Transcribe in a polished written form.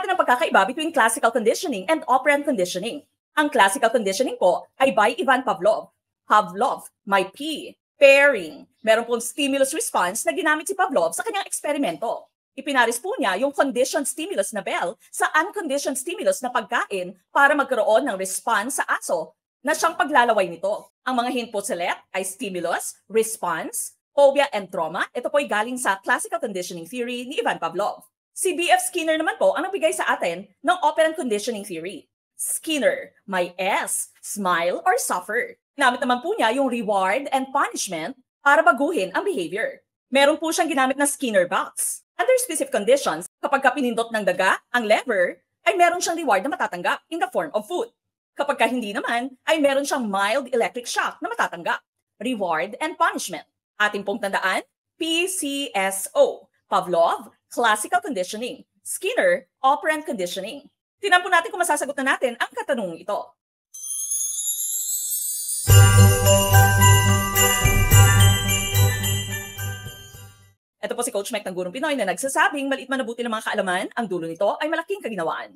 natin ang pagkakaiba between classical conditioning and operant conditioning. Ang classical conditioning po ay by Ivan Pavlov. Pavlov, my P. Pairing. Meron pong stimulus response na ginamit si Pavlov sa kanyang eksperimento. Ipinaris po niya yung conditioned stimulus na bell sa unconditioned stimulus na pagkain para magkaroon ng response sa aso na siyang paglalaway nito. Ang mga hint po select ay stimulus, response, phobia, and trauma. Ito po ay galing sa classical conditioning theory ni Ivan Pavlov. Si B.F. Skinner naman po ang nagbigay sa atin ng operant conditioning theory. Skinner, may S, smile or suffer. Ginamit naman po niya yung reward and punishment para baguhin ang behavior. Meron po siyang ginamit na Skinner box. Under specific conditions, kapag pinindot ng daga ang lever, ay meron siyang reward na matatanggap in the form of food. Kapag hindi naman, ay meron siyang mild electric shock na matatanggap. Reward and punishment. Ating pong tandaan, PCSO. Pavlov, classical conditioning. Skinner, operant conditioning. Tingnan po natin kung masasagot na natin ang katanungang ito. Ito po si Coach Mike ng Gurong Pinoy na nagsasabing maliit man na buti ng mga kaalaman, ang dulo nito ay malaking kaginawaan.